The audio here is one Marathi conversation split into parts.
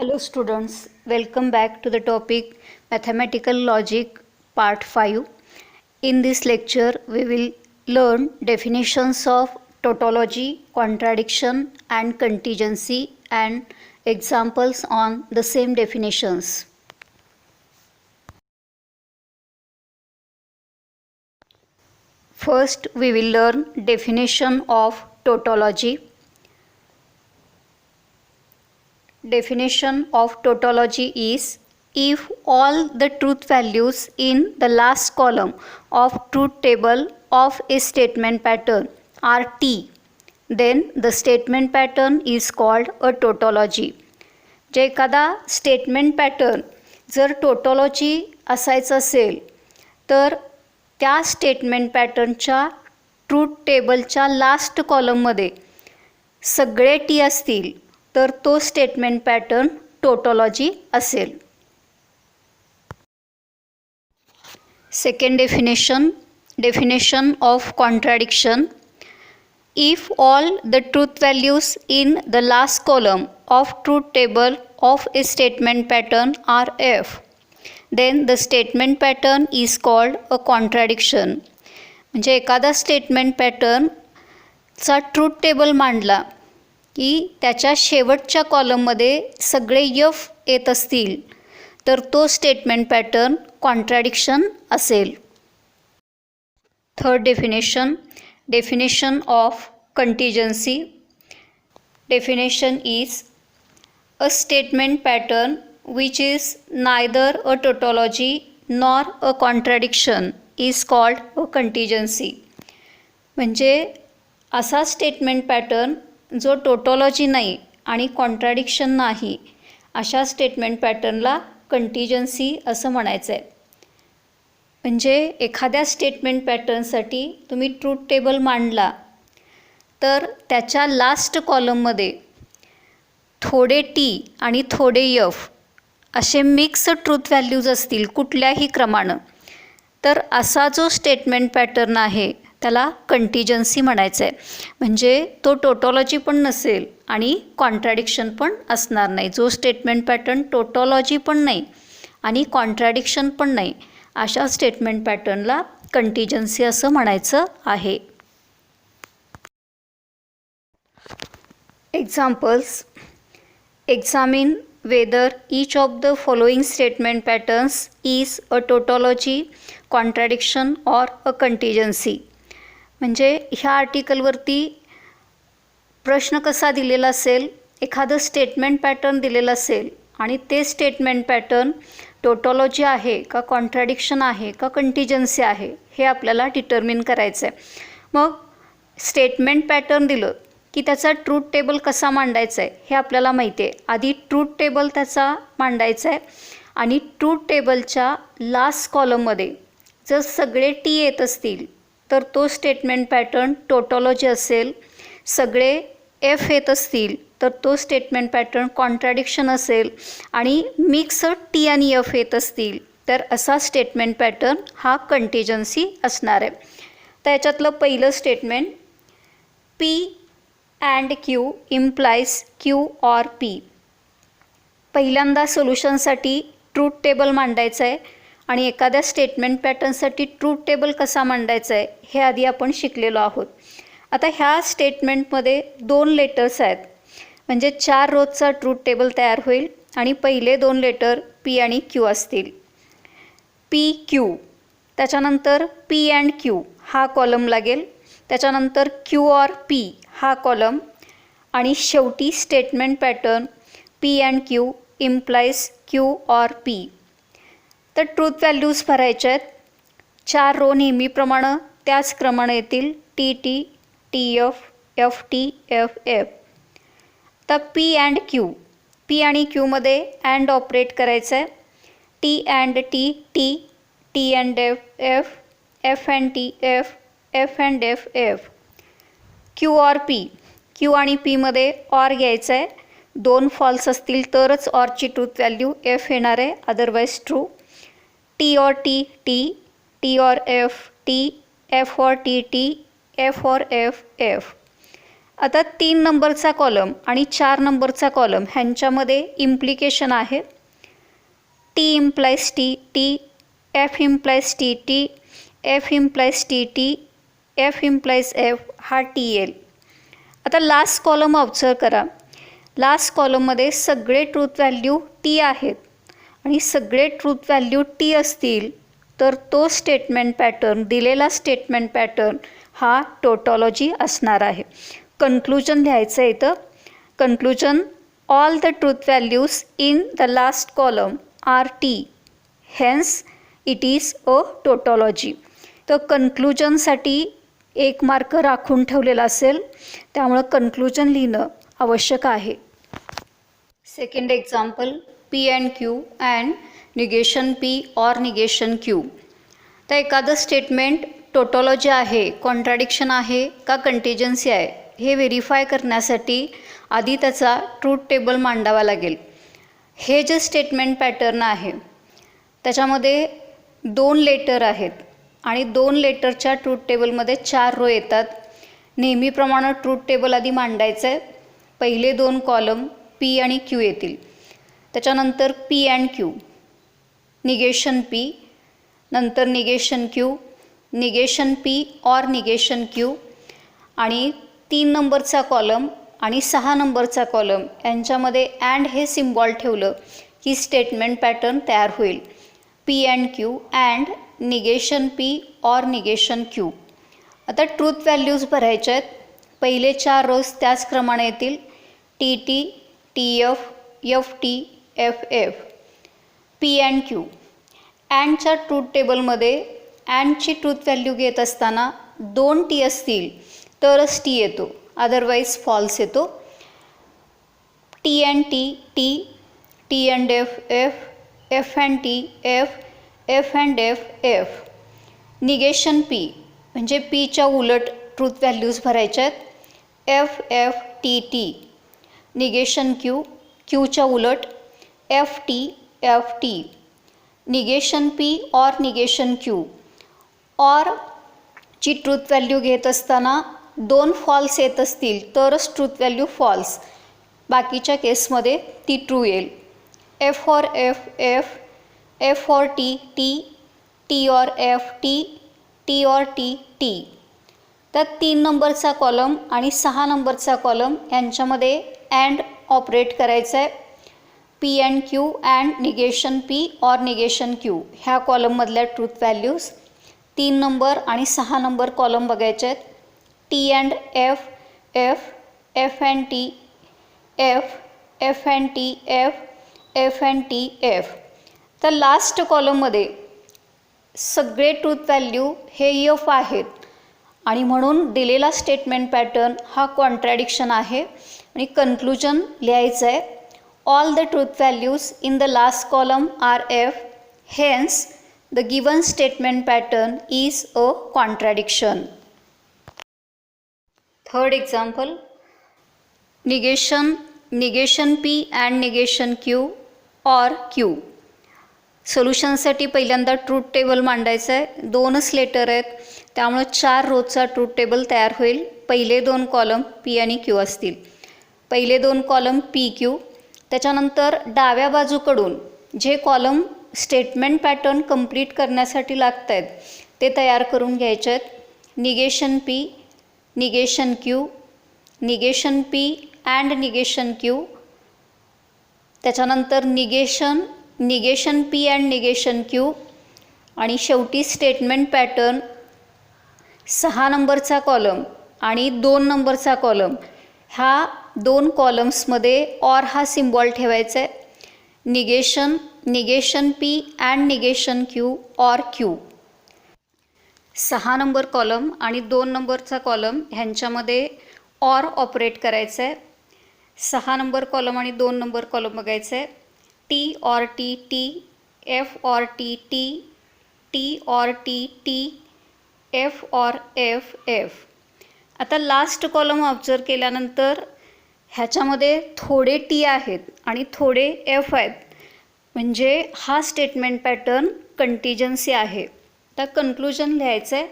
Hello students, welcome back to the topic Mathematical Logic Part 5. In this lecture, we will learn definitions of tautology, contradiction and contingency and examples on the same definitions. First, we will learn definition of tautology. Definition of tautology is: if all the truth values in the last column of truth table of a statement pattern are T, then the statement pattern is called a tautology. जे एखादा स्टेटमेंट पॅटर्न जर टोटॉलॉजी असायचं असेल तर त्या स्टेटमेंट पॅटर्नच्या ट्रूथ टेबलच्या लास्ट कॉलममध्ये सगळे टी असतील तर तो स्टेटमेंट पॅटर्न टोटॉलॉजी असेल. Second definition of contradiction. If all the truth values in the last column of truth table of a statement pattern are F, then the statement pattern is called a contradiction. म्हणजे एखादा स्टेटमेंट पॅटर्नचा ट्रूथ टेबल मांडला की त्याच्या शेवटच्या कॉलममध्ये सगळे यफ येत असतील तर तो स्टेटमेंट पॅटर्न कॉन्ट्रॅडिक्शन असेल. Third definition of contingency. Definition is a statement pattern which is neither a tautology nor a contradiction is called a contingency. म्हणजे असा स्टेटमेंट पॅटर्न जो टोटॉलॉजी नाही आणि कॉन्ट्रॅडिक्शन नाही अशा स्टेटमेंट पॅटर्नला कंटिजन्सी असं म्हणायचं आहे. म्हणजे एखाद्या स्टेटमेंट पॅटर्नसाठी तुम्ही ट्रूथ टेबल मांडला तर त्याच्या लास्ट कॉलममध्ये थोडे टी आणि थोडे यफ असे मिक्स ट्रूथ व्हॅल्यूज असतील कुठल्याही क्रमानं तर असा जो स्टेटमेंट पॅटर्न आहे त्याला कंटिजन्सी म्हणायचं आहे. म्हणजे तो टोटॉलॉजी पण नसेल आणि कॉन्ट्रॅडिक्शन पण असणार नाही. जो स्टेटमेंट पॅटर्न टोटॉलॉजी पण नाही आणि कॉन्ट्रॅडिक्शन पण नाही अशा स्टेटमेंट पॅटर्नला कंटिजन्सी असं म्हणायचं आहे. Examples. Examine whether each of the following statement patterns is a tautology, contradiction or a contingency. म्हणजे ह्या आर्टिकलवरती प्रश्न कसा दिलेला असेल, एखादं स्टेटमेंट पॅटर्न दिलेलं असेल आणि ते स्टेटमेंट पॅटर्न टोटॉलॉजी आहे का कॉन्ट्रॅडिक्शन आहे का कंटिजन्सी आहे हे आपल्याला डिटर्मिन करायचं आहे. मग स्टेटमेंट पॅटर्न दिलं की त्याचा ट्रूथ टेबल कसा मांडायचा आहे हे आपल्याला माहिती आहे. आधी ट्रूथ टेबल त्याचा मांडायचा आहे आणि ट्रूथ टेबलच्या लास्ट कॉलममध्ये जर सगळे टी येत असतील तर तो स्टेटमेंट पॅटर्न टोटॉलॉजी असेल. सगळे एफ येत असतील तर तो स्टेटमेंट पॅटर्न कॉन्ट्रॅडिक्शन असेल आणि मिक्स टी आणि एफ येत असतील तर असा स्टेटमेंट पॅटर्न हा कंटिजन्सी असणार आहे. तर याच्यातलं पहिलं statement P and Q implies Q or P. पहिल्यांदा सोल्युशनसाठी ट्रूथ टेबल मांडायचं आहे आणि एखाद्या स्टेटमेंट पॅटर्नसाठी ट्रूथ टेबल कसा मांडायचा आहे हे आधी आपण शिकलेलो आहोत. आता ह्या स्टेटमेंटमध्ये 2 लेटर्स आहेत म्हणजे 4 रोजचा ट्रूथ टेबल तयार होईल आणि पहिले 2 लेटर पी आणि क्यू असतील. पी क्यू, त्याच्यानंतर पी अँड क्यू हा कॉलम लागेल, त्याच्यानंतर क्यू ऑर पी हा कॉलम आणि शेवटी statement pattern P and Q implies Q or P. तर ट्रूथ व्हॅल्यूज भरायच्या आहेत. 4 रो नेहमीप्रमाणे त्याच क्रमाने येतील T T, T F, F T, F F. तर पी अँड क्यू, पी आणि क्यूमध्ये अँड ऑपरेट करायचं आहे. T and T T, T and F F, F and T F, F and F F. Q or P, Q आणि पीमध्ये ऑर घ्यायचं आहे. 2 फॉल्स असतील तरच ऑरची ट्रूथ व्हॅल्यू एफ येणार आहे, otherwise true. T or T T, T or F T, F or T T, F or F F. आता 3 नंबरचा कॉलम आणि 4 नंबरचा कॉलम ह्यांच्यामध्ये इम्प्लिकेशन आहे. T implies T T, F implies T T, F implies T T, F implies F हा टी येईल. आता लास्ट कॉलम ऑब्झर्व करा. लास्ट कॉलममध्ये सगळे ट्रूथ व्हॅल्यू टी आहेत आणि सगळे ट्रूथ व्हॅल्यू टी असतील तर तो स्टेटमेंट पॅटर्न, दिलेला स्टेटमेंट पॅटर्न हा टोटॉलॉजी असणार आहे. कन्क्लूजन लिहायचं आहे इथं. Conclusion, all the truth values in the last column are T, hence it is a tautology. तर कन्क्लूजनसाठी 1 मार्क राखून ठेवलेला असेल, त्यामुळं कन्क्लूजन लिहिणं आवश्यक आहे. Second example, P and Q and negation P or negation Q. तर एखादं स्टेटमेंट टोटॉलॉजी आहे, कॉन्ट्राडिक्शन आहे का कंटिजन्सी आहे हे व्हेरीफाय करण्यासाठी आधी त्याचा ट्रूथ टेबल मांडावा लागेल. हे जे स्टेटमेंट पॅटर्न आहे त्याच्यामध्ये 2 लेटर आहेत आणि 2 लेटरच्या ट्रूथ टेबलमध्ये 4 रो येतात. नेहमीप्रमाणे ट्रूथ टेबल आधी मांडायचं आहे. पहिले 2 कॉलम पी आणि क्यू येतील, त्याच्यानंतर P and Q, negation P, नंतर negation Q, negation P or negation Q आणि 3 नंबरचा कॉलम आणि 6 नंबरचा कॉलम यांच्यामध्ये अँड हे सिम्बॉल ठेवलं की स्टेटमेंट पॅटर्न तयार होईल. P and Q and negation P or negation Q. आता ट्रूथ व्हॅल्यूज भरायच्या आहेत. पहिले 4 रोज त्याचप्रमाणे येतील. T T, T F, F T, F F. P and Q. अँडच्या ट्रूथ टेबलमध्ये अँडची ट्रूथ व्हॅल्यू घेत असताना 2 टी असतील तरच टी येतो, अदरवाईज फॉल्स येतो. T and T T, T and F F, F and T F, F and F F. Negation P म्हणजे पीच्या उलट ट्रूथ व्हॅल्यूज भरायच्या आहेत. F F T T. Negation Q, क्यूच्या उलट F T F T. Negation P or negation Q. Or ची ट्रूथ व्हॅल्यू घेत असताना 2 फॉल्स येत असतील तरच ट्रूथ व्हॅल्यू फॉल्स, बाकीच्या केसमध्ये ती ट्रू येईल. F or F F, F or T T, T or F T, T or T T. तर 3 नंबरचा कॉलम आणि 6 नंबरचा कॉलम यांच्यामध्ये अँड ऑपरेट करायचं आहे. P and Q and negation P or negation Q ह्या कॉलममधल्या ट्रूथ व्हॅल्यूज 3 नंबर आणि 6 नंबर कॉलम बघायचे आहेत. T and F F, F and T F, F and T F, F and T F. तर लास्ट कॉलममध्ये सगळे ट्रूथ व्हॅल्यू हे एफ आहेत आणि म्हणून दिलेला स्टेटमेंट पॅटर्न हा कॉन्ट्रॅडिक्शन आहे आणि कन्क्लूजन लिहायचं आहे. All the truth values in the last column are F, hence the given statement pattern is a contradiction. Third example, negation P and negation Q or Q. सोल्युशनसाठी पहिल्यांदा ट्रूथ टेबल मांडायचं आहे. 2च लेटर आहेत त्यामुळे 4 रोजचा ट्रूथ टेबल तयार होईल. पहिले 2 कॉलम पी आणि क्यू असतील. पहिले 2 कॉलम पी क्यू. त्याच्यानंतर डाव्या बाजूकडून जे कॉलम स्टेटमेंट पॅटर्न कंप्लीट करण्यासाठी लागत आहेत ते तयार करून घ्यायचे आहेत. Negation P, negation Q, negation P and negation Q. त्याच्यानंतर negation P and negation Q आणि शेवटी स्टेटमेंट पॅटर्न 6 नंबरचा कॉलम आणि 2 नंबरचा कॉलम ह्या 2 कॉलम्समध्ये ऑर हा सिम्बॉल ठेवायचा आहे. Negation P and negation Q or Q. 6 number column आणि 2 नंबरचा कॉलम ह्यांच्यामध्ये ऑर ऑपरेट करायचं आहे. 6 नंबर कॉलम आणि 2 नंबर कॉलम बघायचं आहे. T or T T, F or T T, T or T T, F or F F. आता लास्ट कॉलम ऑब्झर्व केल्यानंतर ह्याच्यामध्ये थोडे टी आहेत आणि थोडे एफ आहेत, म्हणजे हा स्टेटमेंट पॅटर्न कंटिजन्सी आहे. तर कन्क्लूजन लिहायचं आहे.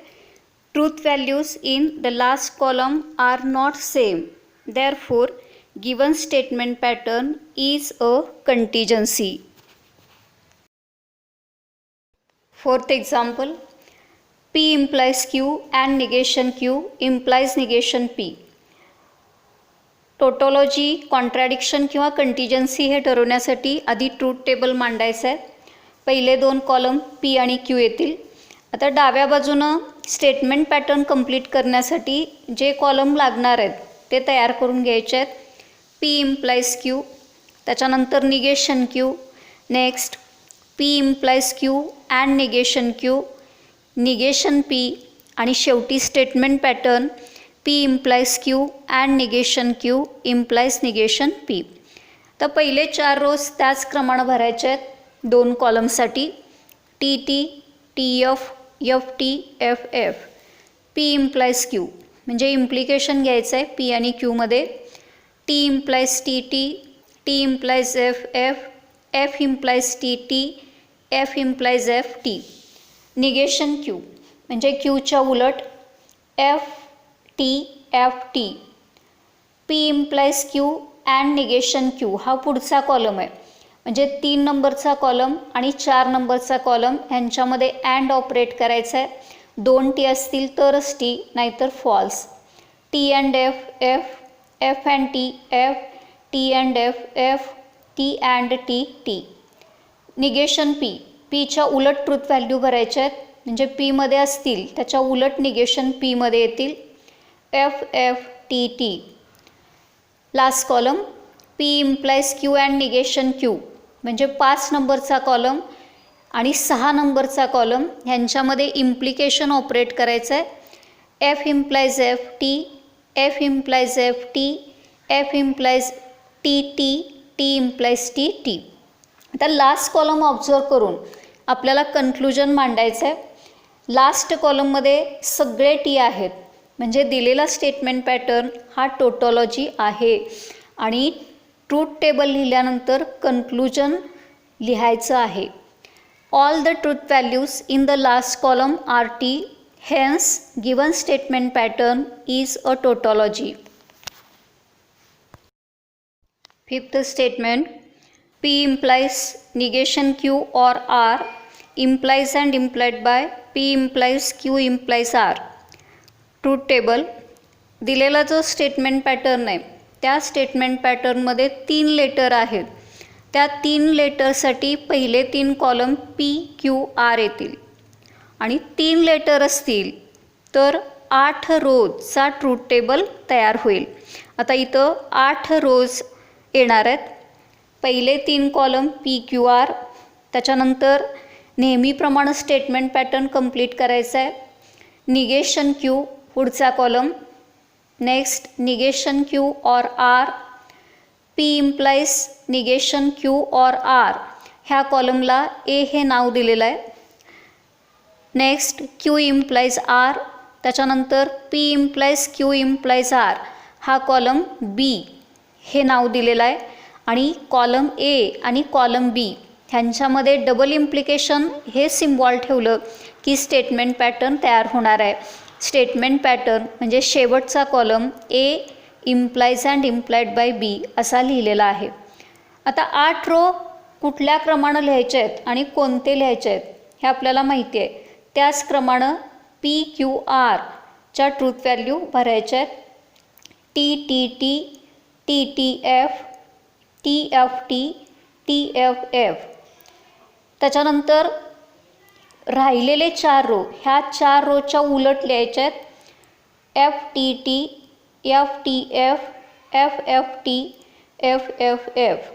Truth values in the last column are not same Therefore, given statement pattern is a contingency. Fourth example, P implies Q and negation Q implies negation P. Tautology, contradiction किंवा कंटिजन्सी हे ठरवण्यासाठी आधी ट्रूथ टेबल मांडायचं आहे. पहिले 2 कॉलम पी आणि क्यू येतील. आता डाव्या बाजूनं स्टेटमेंट पॅटर्न कंप्लीट करण्यासाठी जे कॉलम लागणार आहेत ते तयार करून घ्यायचे आहेत. पी इम्प्लाइज क्यू, त्याच्यानंतर negation Q, next P implies Q and negation Q, negation P आणि शेवटी statement pattern P implies Q and negation Q implies negation P. तर पहिले 4 रोज त्याच क्रमानं भरायचे आहेत 2 कॉलमसाठी. T T, T F, F T, F F. P implies Q म्हणजे इम्प्लिकेशन घ्यायचं आहे P आणि Qमध्ये. T implies T T, T implies F F, F implies T T, F implies F T. Negation Q म्हणजे Qच्या उलट F T F T. P implies Q and negation Q हा पुढचा कॉलम आहे. म्हणजे 3 नंबरचा कॉलम आणि 4 नंबरचा कॉलम ह्यांच्यामध्ये अँड ऑपरेट करायचं आहे. 2 टी असतील तरच टी, नाहीतर false. T and F F, F and T F, T and F F, T and T T. Negation P, पीच्या उलट ट्रूथ व्हॅल्यू भरायच्या आहेत. म्हणजे पीमध्ये असतील त्याच्या उलट निगेशन पीमध्ये येतील. F F T T. Last column P implies Q and negation Q म्हणजे 5 नंबरचा कॉलम आणि 6 नंबरचा कॉलम ह्यांच्यामध्ये इम्प्लिकेशन ऑपरेट करायचं आहे. F implies F T, F implies F T, F implies T T, T implies T T. आता लास्ट कॉलम ऑब्झर्व करून आपल्याला कन्क्लुजन मांडायचं आहे. लास्ट कॉलममध्ये सगळे टी आहेत म्हणजे दिलेला स्टेटमेंट पॅटर्न हा टोटोलॉजी आहे आणि ट्रूथ टेबल लिहिल्यानंतर कन्क्लुजन लिहायचं आहे. All the truth values in the last column are T, hence given statement pattern is a tautology. Fifth statement, P implies negation Q or R implies and implied by P implies Q implies R. Truth table दिलेला जो स्टेटमेंट पॅटर्न आहे त्या स्टेटमेंट पॅटर्नमध्ये 3 लेटर आहेत. त्या 3 लेटरसाठी पहिले 3 कॉलम पी क्यू आर येतील आणि 3 लेटर असतील तर 8 रोजचा ट्रूथ टेबल तयार होईल. आता इथं 8 रोज येणार आहेत. पहिले 3 कॉलम पी क्यू आर, त्याच्यानंतर नेहमीप्रमाणे स्टेटमेंट पॅटर्न कंप्लीट करायचं आहे. निगेशन क्यू पुढचा column, next negation Q or R. P implies negation Q or R ह्या कॉलमला ए हे नाव दिलेलं आहे. नेक्स्ट क्यू इम्प्लाइज आर, त्याच्यानंतर P implies Q implies R हा कॉलम बी हे नाव दिलेलं आहे. आणि कॉलम ए आणि कॉलम बी ह्यांच्यामध्ये डबल इम्प्लिकेशन हे सिम्बॉल ठेवलं की स्टेटमेंट पॅटर्न तयार होणार आहे. स्टेटमेंट पॅटर्न म्हणजे शेवटचा column A implies and implied by B असा लिहिलेला आहे. आता 8 रो कुठल्या क्रमानं लिहायचे आहेत आणि कोणते लिहायचे आहेत हे आपल्याला माहिती आहे. त्याचप्रमाणे पी क्यू आरच्या ट्रूथ व्हॅल्यू भरायच्या आहेत. T T T, T T F, T F T, T F F. त्याच्यानंतर राहिलेले 4 रो ह्या 4 रोच्या उलट लिहायच्या आहेत. F T T, F T F, F F T, F F F.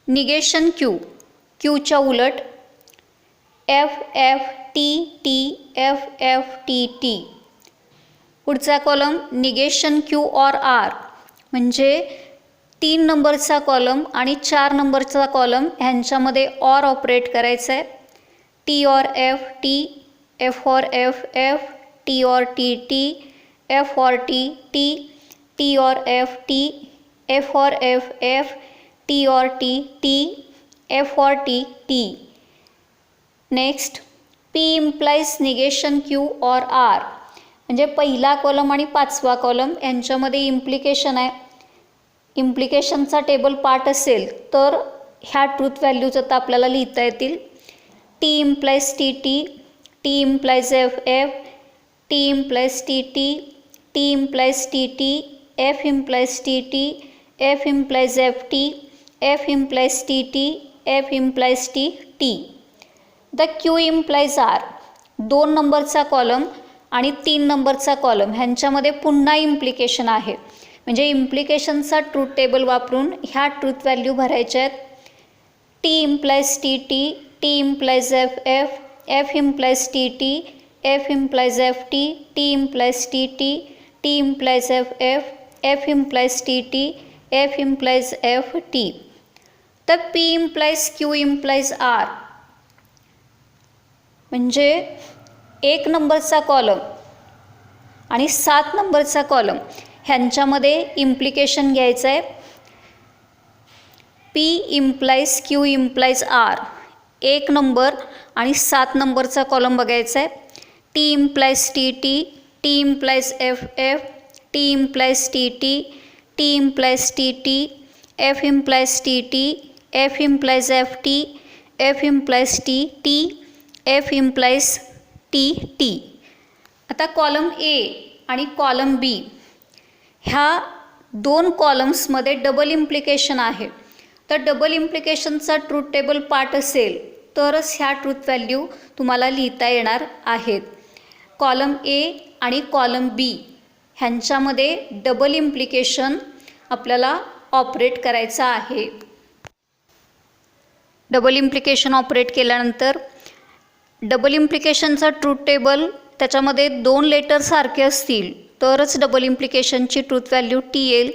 Negation Q, क्यूच्या उलट F F T T, F F T T. पुढचा column negation Q or R म्हणजे 3 नंबरचा कॉलम आणि 4 नंबरचा कॉलम ह्यांच्यामध्ये और ऑपरेट करायचं आहे. टी और एफ टी, एफ और एफ एफ, टी और टी टी, एफ और टी टी, टी और एफ टी, एफ और एफ एफ, टी और टी टी, एफ और T T. Next P implies negation Q or R म्हणजे पहिला कॉलम आणि 5वा कॉलम यांच्यामध्ये इम्प्लिकेशन आहे. इम्प्लिकेशनचा टेबल पार्ट असेल तर ह्या ट्रूथ व्हॅल्यूज आता आपल्याला लिहिता येतील. T implies T T, T implies F F, T implies T T, T implies T T, F implies T T, F implies F T, F implies T T, F implies T T. The Q implies R. 2 नंबरचा कॉलम आणि 3 नंबरचा कॉलम ह्यांच्यामध्ये पुन्हा इम्प्लिकेशन आहे. म्हणजे इम्प्लिकेशनचा ट्रूथ टेबल वापरून ह्या ट्रूथ व्हॅल्यू भरायच्या आहेत. T implies T T, T implies F F, F implies T T, F implies F T, T implies T T, T implies F F, F implies T T, F implies F T. तर P implies Q implies R. म्हणजे 1 नंबरचा कॉलम आणि 7 नंबरचा कॉलम ह्यांच्यामध्ये इम्प्लिकेशन घ्यायचं आहे. P implies Q implies R 1 number आणि 7 नंबरचा कॉलम बघायचा आहे. T implies T T, T implies F F, T implies T T, T implies T T, F implies T T, F implies F T, F implies T T, F implies T T. आता कॉलम ए आणि कॉलम बी ह्या 2 कॉलम्समध्ये डबल इम्प्लिकेशन आहे. तर डबल इम्प्लिकेशनचा ट्रूथ टेबल पार्ट असेल तरच ह्या ट्रूथ व्हॅल्यू तुम्हाला लिहिता येणार आहेत. कॉलम ए आणि कॉलम बी ह्यांच्यामध्ये डबल इम्प्लिकेशन आपल्याला ऑपरेट करायचं आहे. डबल इम्प्लिकेशन ऑपरेट केल्यानंतर डबल इम्प्लिकेशनचा ट्रूथ टेबल त्याच्यामध्ये 2 लेटर सारखे असतील तरच डबल इम्प्लिकेशनची ट्रूथ व्हॅल्यू टी येईल.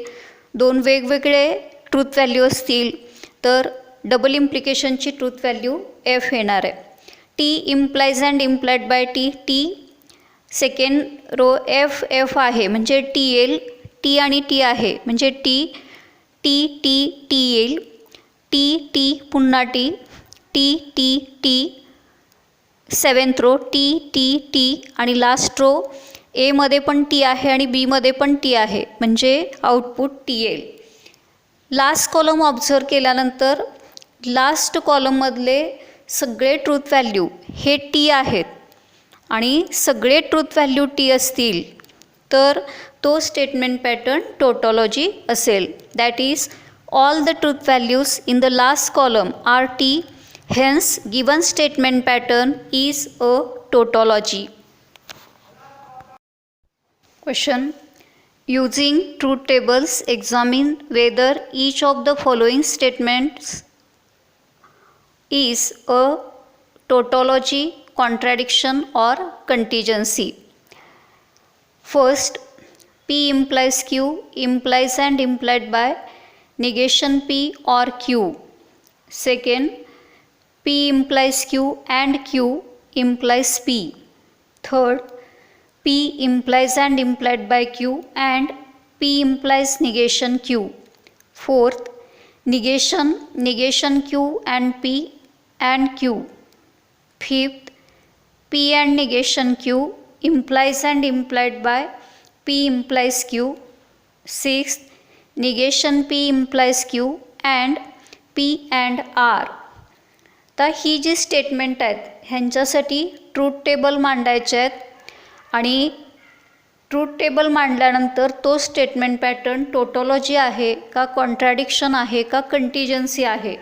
2 वेगवेगळे ट्रूथ व्हॅल्यू असतील तर डबल इम्प्लिकेशनची ट्रूथ व्हॅल्यू एफ येणार आहे. T implies and implied by T, T second row F F आहे म्हणजे टी येईल. टी आणि टी आहे म्हणजे टी टी टी टी येईल. टी टी पुन्हा T, T T T, 7th rho T T T आणि लास्ट रो एमध्ये पण टी आहे आणि बीमध्ये पण टी आहे म्हणजे आउटपुट टी येईल. लास्ट कॉलम ऑब्झर्व केल्यानंतर लास्ट कॉलममधले सगळे ट्रूथ व्हॅल्यू हे टी आहेत आणि सगळे ट्रूथ व्हॅल्यू टी असतील तर तो स्टेटमेंट पॅटर्न टोटॉलॉजी असेल. That is all the truth values in the last column are T. Hence, given statement pattern is a tautology. Question. Using truth tables, examine whether each of the following statements is a tautology, contradiction or contingency. First, P implies Q implies and implied by negation P or Q. Second, P implies Q and Q implies P. Third, P implies and implied by Q and P implies negation Q. Fourth, negation Q and P and Q. Fifth, P and negation Q implies and implied by P implies Q. Sixth, negation P implies Q and P and R. तर ही जी स्टेटमेंट आहेत ह्यांच्यासाठी ट्रूथ टेबल मांडायचे आहेत आणि ट्रूथ टेबल मांडल्यानंतर तो स्टेटमेंट पॅटर्न टोटॉलॉजी आहे का कॉन्ट्रॅडिक्शन आहे का कंटिजन्सी आहे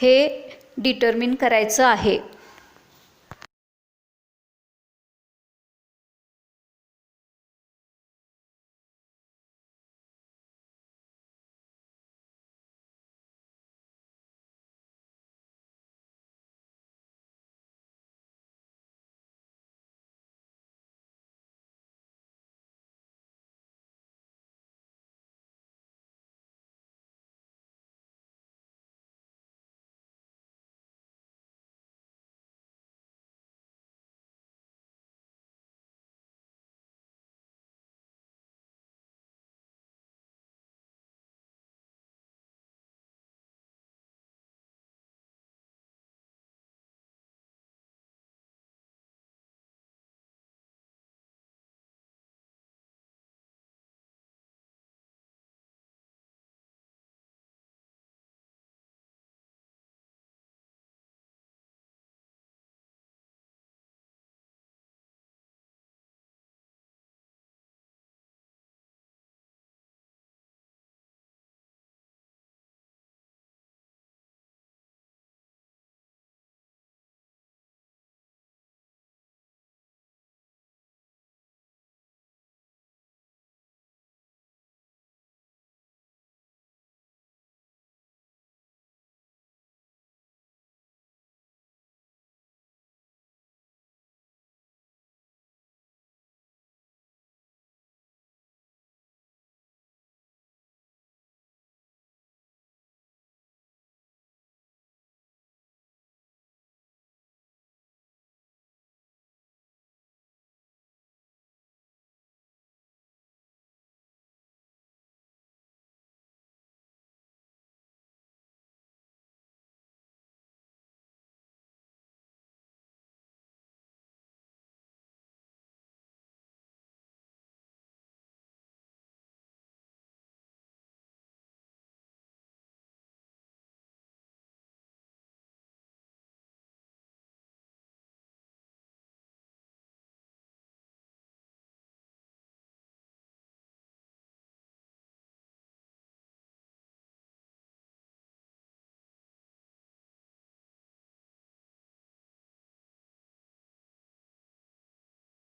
हे डिटर्मिन करायचं आहे.